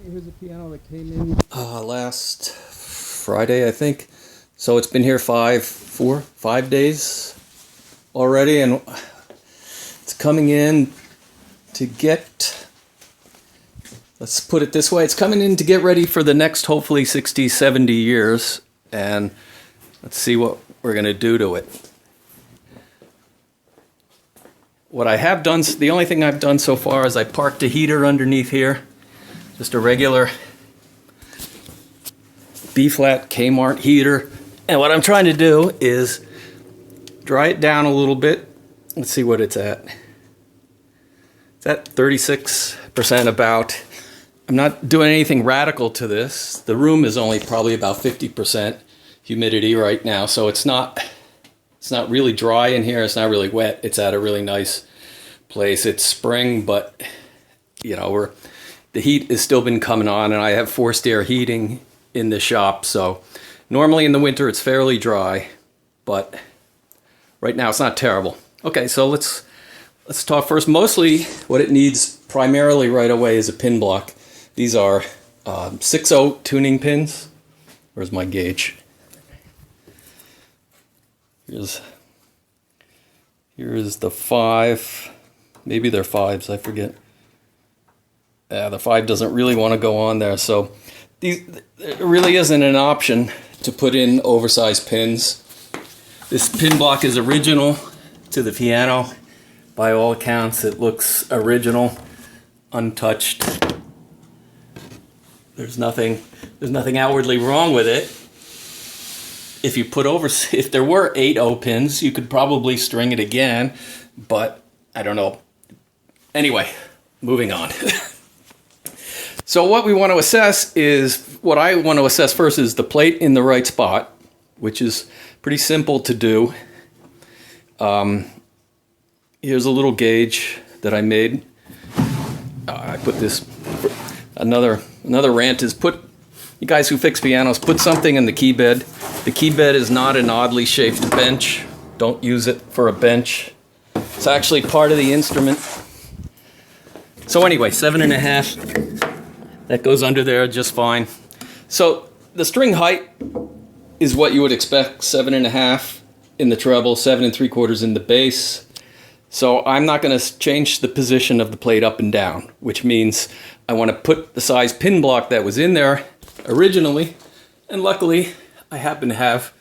Here's a piano that came in last Friday, I think. So it's been here 5 days already, and it's coming in to get, let's put it this way, it's coming in to get ready for the next hopefully 60, 70 years, and let's see what we're going to do to it. What I have done, the only thing I've done so far is I parked a heater underneath here. Just a regular B-flat Kmart heater. And what I'm trying to do is dry it down a little bit. Let's see what it's at. It's at 36% about. I'm not doing anything radical to this. The room is only probably about 50% humidity right now, so it's not really dry in here. It's not really wet. It's at a really nice place. It's spring, but you know, the heat has still been coming on, and I have forced air heating in the shop. So normally in the winter it's fairly dry, but right now it's not terrible. Okay, so let's talk first. Mostly what it needs primarily right away is a pin block. These are 6/0 tuning pins. Where's my gauge? Here's the 5. Maybe they're 5s, I forget. The 5 doesn't really want to go on there, so there really isn't an option to put in oversized pins. This pin block is original to the piano. By all accounts, it looks original, untouched. There's nothing outwardly wrong with it. If there were 8/0 pins, you could probably string it again, but I don't know. Anyway, moving on. So what I want to assess first is the plate in the right spot, which is pretty simple to do. Here's a little gauge that I made. I put this, another rant is you guys who fix pianos, put something in the key bed. The key bed is not an oddly shaped bench. Don't use it for a bench. It's actually part of the instrument. So anyway, 7.5. That goes under there just fine. So the string height is what you would expect, 7.5 in the treble, 7 3/4 in the bass. So I'm not going to change the position of the plate up and down, which means I want to put the size pin block that was in there originally, and luckily I happen to have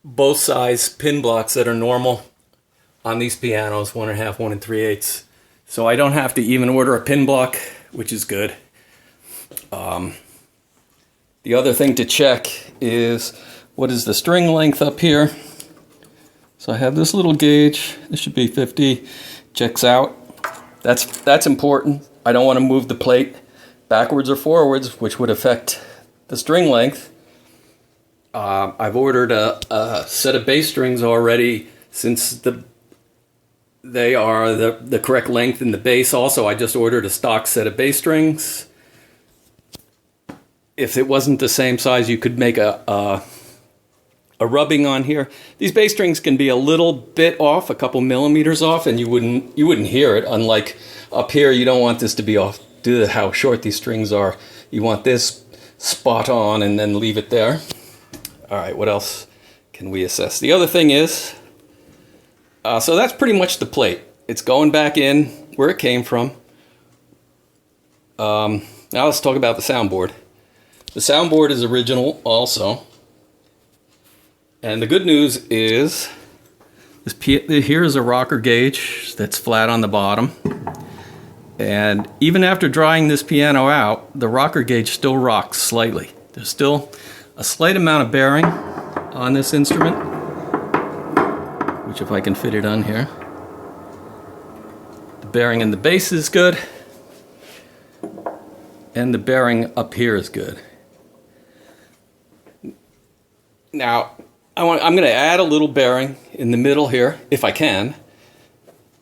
both size pin blocks that are normal on these pianos, 1.5, 1 3/8. So I don't have to even order a pin block, which is good. The other thing to check is what is the string length up here. So I have this little gauge. This should be 50. Checks out. That's important. I don't want to move the plate backwards or forwards, which would affect the string length. I've ordered a set of bass strings already, since they are the correct length in the bass. Also, I just ordered a stock set of bass strings. If it wasn't the same size, you could make a rubbing on here. These bass strings can be a little bit off, a couple millimeters off, and you wouldn't hear it. Unlike up here, you don't want this to be off due to how short these strings are. You want this spot on and then leave it there. All right, what else can we assess? The other thing is, so that's pretty much the plate. It's going back in where it came from. Now let's talk about the soundboard. The soundboard is original also. And the good news is, here is a rocker gauge that's flat on the bottom. And even after drying this piano out, the rocker gauge still rocks slightly. There's still a slight amount of bearing on this instrument, which if I can fit it on here. The bearing in the bass is good, and the bearing up here is good. Now, I'm going to add a little bearing in the middle here, if I can,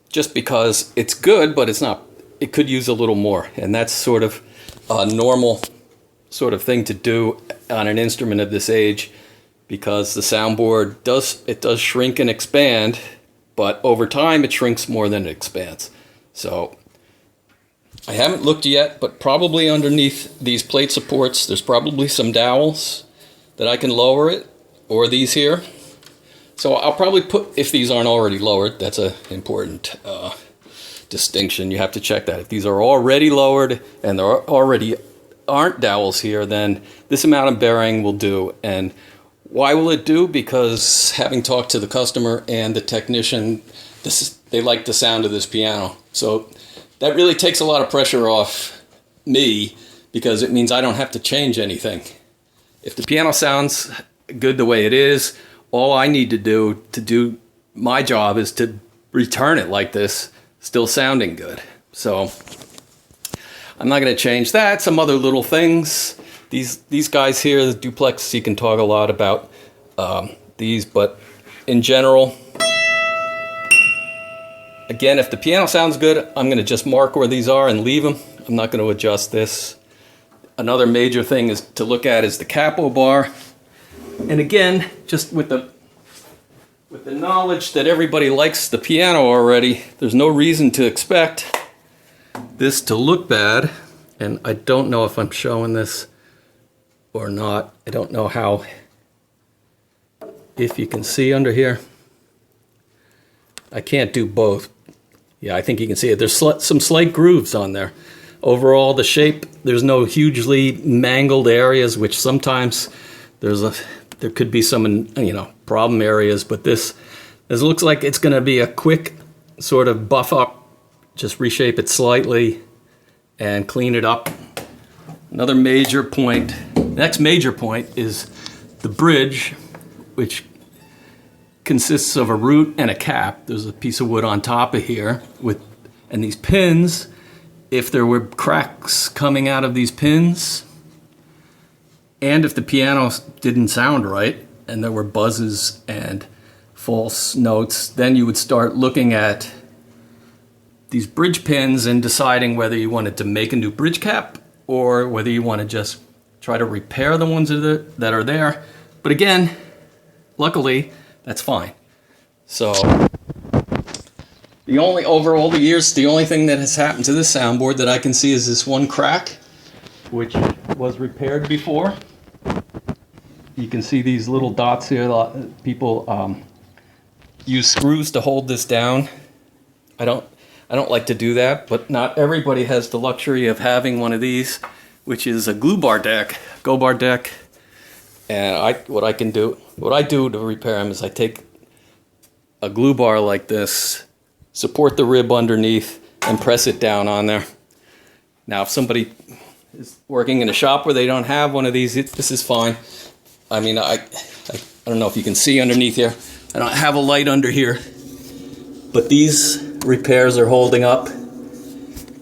just because it's good, but it could use a little more, and that's sort of a normal sort of thing to do on an instrument of this age, because the soundboard does shrink and expand, but over time it shrinks more than it expands. So I haven't looked yet, but probably underneath these plate supports, there's probably some dowels that I can lower it, or these here. So I'll probably put, if these aren't already lowered, that's an important distinction. You have to check that. If these are already lowered and there already aren't dowels here, then this amount of bearing will do. And why will it do? Because having talked to the customer and the technician, they like the sound of this piano. So that really takes a lot of pressure off me, because it means I don't have to change anything. If the piano sounds good the way it is, all I need to do my job is to return it like this, still sounding good. So I'm not going to change that. Some other little things. These guys here, the duplex, you can talk a lot about these, but in general, again, if the piano sounds good, I'm going to just mark where these are and leave them. I'm not going to adjust this. Another major thing is to look at is the capo bar. And again, just with the knowledge that everybody likes the piano already, there's no reason to expect this to look bad. And I don't know if I'm showing this or not. I don't know how, if you can see under here. I can't do both. Yeah, I think you can see it. There's some slight grooves on there. Overall, the shape, there's no hugely mangled areas, which sometimes there could be some, problem areas, but this looks like it's going to be a quick sort of buff up, just reshape it slightly and clean it up. Another major point, next major point is the bridge, which consists of a root and a cap. There's a piece of wood on top of here and these pins. If there were cracks coming out of these pins, and if the piano didn't sound right and there were buzzes and false notes, then you would start looking at these bridge pins and deciding whether you wanted to make a new bridge cap or whether you want to just try to repair the ones that are there. But again, luckily, that's fine. So over all the years, the only thing that has happened to this soundboard that I can see is this one crack, which was repaired before. You can see these little dots here. People use screws to hold this down. I don't like to do that, but not everybody has the luxury of having one of these, which is a glue bar deck, go bar deck. And what I do to repair them is I take a glue bar like this, support the rib underneath, and press it down on there. Now, if somebody is working in a shop where they don't have one of these, this is fine. I mean, I don't know if you can see underneath here. I don't have a light under here, but these repairs are holding up.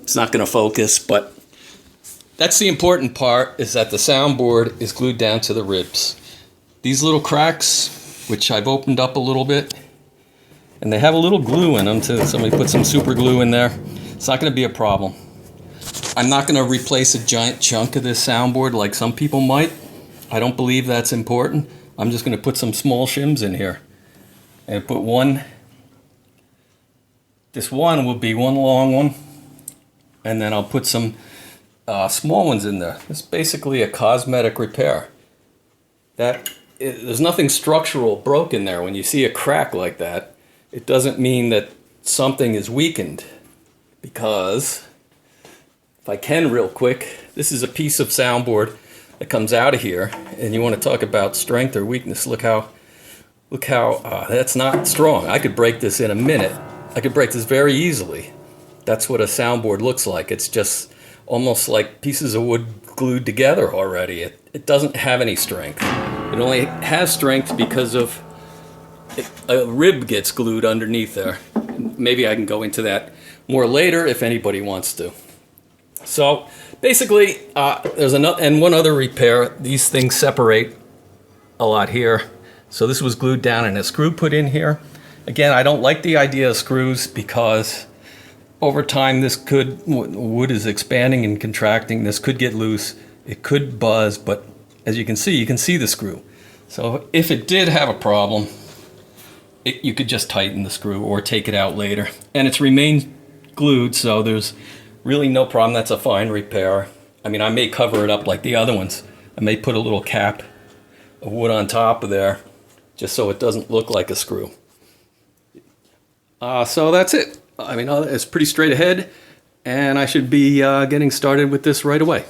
It's not going to focus, but that's the important part, is that the soundboard is glued down to the ribs. These little cracks, which I've opened up a little bit, and they have a little glue in them too. Somebody put some super glue in there. It's not going to be a problem. I'm not going to replace a giant chunk of this soundboard like some people might. I don't believe that's important. I'm just going to put some small shims in here. And put one. This one will be one long one. And then I'll put some small ones in there. It's basically a cosmetic repair. There's nothing structural broken there. When you see a crack like that, it doesn't mean that something is weakened, because if I can real quick, this is a piece of soundboard that comes out of here, and you want to talk about strength or weakness. Look how that's not strong. I could break this in a minute. I could break this very easily. That's what a soundboard looks like. It's just almost like pieces of wood glued together already. It doesn't have any strength. It only has strength because of a rib gets glued underneath there. Maybe I can go into that more later if anybody wants to. So basically, there's one other repair. These things separate a lot here. So this was glued down and a screw put in here. Again, I don't like the idea of screws, because over time wood is expanding and contracting. This could get loose. It could buzz, but as you can see the screw. So if it did have a problem, you could just tighten the screw or take it out later. And it's remained glued, so there's Really no problem. That's a fine repair. I mean, I may cover it up like the other ones. I may put a little cap of wood on top of there just so it doesn't look like a screw. So that's it. I mean, it's pretty straight ahead, and I should be getting started with this right away.